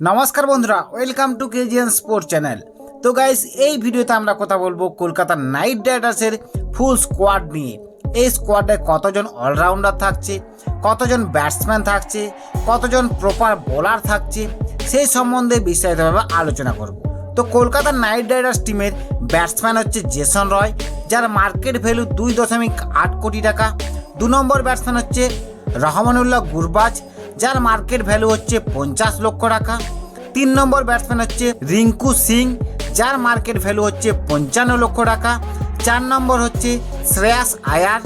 নমস্কার বন্ধুরা, welcome to KGN sports channel. তো গাইস, এই ভিডিওতে আমরা কথা বলবো কলকাতা নাইট রাইডার্সের ফুল স্কোয়াড নিয়ে। এই স্কোয়াডে কতজন অলরাউন্ডার থাকছে, কতজন ব্যাটসম্যান থাকছে, কতজন প্রপার বোলার থাকছে, সেই সম্বন্ধে বিস্তারিতভাবে আলোচনা করব। তো কলকাতা নাইট রাইডার্স টিমের ব্যাটসম্যান হচ্ছে জেসন রয়, যার মার্কেট ভ্যালু 2.8 কোটি টাকা। 2 নম্বর ব্যাটসম্যান হচ্ছে রহমানুল্লাহ গুরবাজ, যার মার্কেট ভ্যালু হচ্ছে 50 লক্ষ টাকা। 3 নম্বর ব্যাটসম্যান হচ্ছে রিঙ্কু সিং, যার মার্কেট ভ্যালু হচ্ছে 55 লক্ষ টাকা। 4 নম্বর হচ্ছে শ্রেয়াস আয়ার,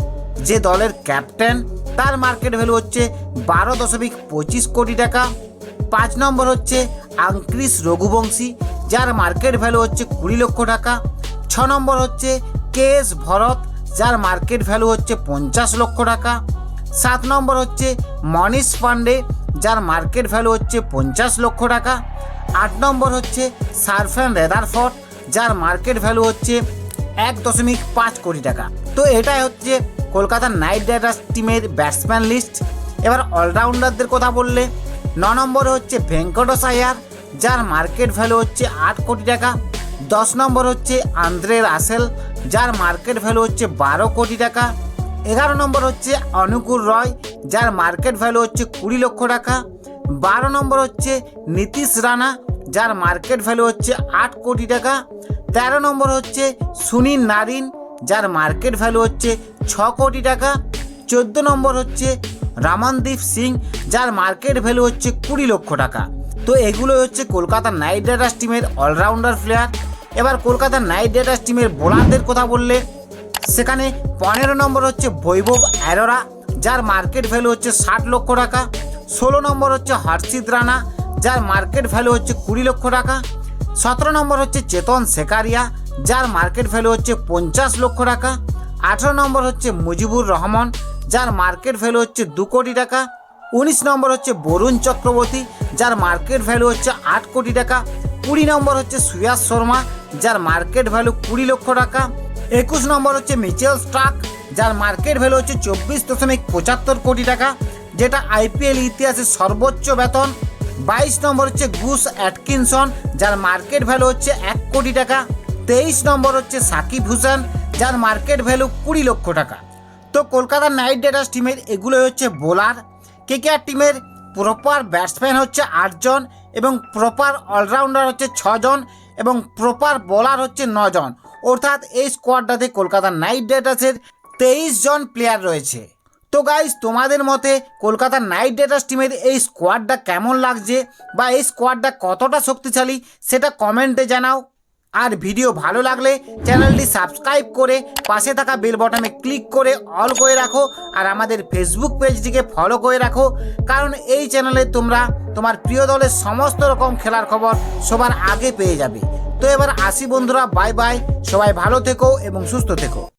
যে দলের ক্যাপ্টেন, তার মার্কেট ভ্যালু হচ্ছে 12.25 কোটি টাকা। 5 নম্বর হচ্ছে আঙ্ক্রিস রঘুবংশী, যার মার্কেট ভ্যালু হচ্ছে 20 লক্ষ টাকা। 6 নম্বর হচ্ছে কেএস ভরত, যার মার্কেট ভ্যালু হচ্ছে 50 লক্ষ টাকা। 7 নম্বর হচ্ছে মনীষ পান্ডে, যার মার্কেট ভ্যালু হচ্ছে 50 লক্ষ টাকা। 8 নম্বর হচ্ছে সারফেন রেদারফোর্ড, যার মার্কেট ভ্যালু হচ্ছে 1.5 কোটি টাকা। তো এটাই হচ্ছে কলকাতা নাইট রাইডার্স টিমের ব্যাটসম্যান লিস্ট। এবার অলরাউন্ডারদের কথা বললে 9 নম্বরে হচ্ছে ভেঙ্কটেশ আয়ার, যার মার্কেট ভ্যালু হচ্ছে 8 কোটি টাকা। 10 নম্বর হচ্ছে আন্দ্রে রাসেল, যার মার্কেট ভ্যালু হচ্ছে 12 কোটি টাকা। 11 নম্বর হচ্ছে অনুকূল রয়, যার মার্কেট ভ্যালু হচ্ছে 20 লক্ষ টাকা। 12 নম্বর হচ্ছে নীতিশ রানা, যার মার্কেট ভ্যালু হচ্ছে 8 কোটি টাকা। 13 নম্বর হচ্ছে সুনীল নারিন, যার মার্কেট ভ্যালু হচ্ছে 6 কোটি টাকা। 14 নম্বর হচ্ছে রমনদীপ সিং, যার মার্কেট ভ্যালু হচ্ছে 20 লক্ষ টাকা। তো এগুলো হচ্ছে কলকাতা নাইট রাইডার্স টিমের অলরাউন্ডার প্লেয়ার। এবার কলকাতা নাইট রাইডার্স টিমের বোলারদের কথা বললে সেখানে 15 নম্বর হচ্ছে বৈভব অ্যারোরা, যার মার্কেট ভ্যালু হচ্ছে 60 লক্ষ টাকা। 16 নম্বর হচ্ছে হর্ষিত রানা, যার মার্কেট ভ্যালু হচ্ছে 20 লক্ষ টাকা। 17 নম্বর হচ্ছে চেতন শেখারিয়া, যার মার্কেট ভ্যালু হচ্ছে 50 লক্ষ টাকা। 18 নম্বর হচ্ছে মুজিবুর রহমান, যার মার্কেট ভ্যালু হচ্ছে 2 কোটি টাকা। 19 নম্বর হচ্ছে বরুণ চক্রবর্তী, যার মার্কেট ভ্যালু হচ্ছে 8 কোটি টাকা। 20 নম্বর হচ্ছে সুয়াস শর্মা, যার মার্কেট ভ্যালু 20 লক্ষ টাকা। 21 নম্বর হচ্ছে মিচেল স্টার্ক, যার মার্কেট ভ্যালু হচ্ছে 24.75 কোটি টাকা, যেটা আইপিএল ইতিহাসের সর্বোচ্চ বেতন। 22 নম্বর হচ্ছে গুস অ্যাটকিনসন, যার মার্কেট ভ্যালু হচ্ছে 1 কোটি টাকা। 23 নম্বর হচ্ছে সাকিব হুসেন, যার মার্কেট ভ্যালু 20 লক্ষ টাকা। তো কলকাতা নাইট রাইডার্স টিমের এগুলো হচ্ছে বোলার। কেকেআর টিমের প্রপার ব্যাটসম্যান হচ্ছে 8 জন, এবং প্রপার অলরাউন্ডার হচ্ছে 6 জন, এবং প্রপার বোলার হচ্ছে 9 জন। অর্থাৎ এই স্কোয়াডটাতে কলকাতা নাইট রাইডার্সের 23 জন প্লেয়ার রয়েছে। তো গাইস, তোমাদের মতে কলকাতা নাইট রাইডার্স টিমের এই স্কোয়াডটা কেমন লাগছে, বা এই স্কোয়াডটা কতটা শক্তিশালী, সেটা কমেন্টে জানাও। আর ভিডিও ভালো লাগলে চ্যানেলটি সাবস্ক্রাইব করে পাশে থাকা বেল বাটনে ক্লিক করে অল করে রাখো, আর আমাদের ফেসবুক পেজটিকে ফলো করে রাখো, কারণ এই চ্যানেলে তোমরা তোমার প্রিয় দলের সমস্ত রকম খেলার খবর সবার আগে পেয়ে যাবে। তো এবার আসি বন্ধুরা, বাই বাই, সবাই ভালো থেকো এবং সুস্থ থেকো।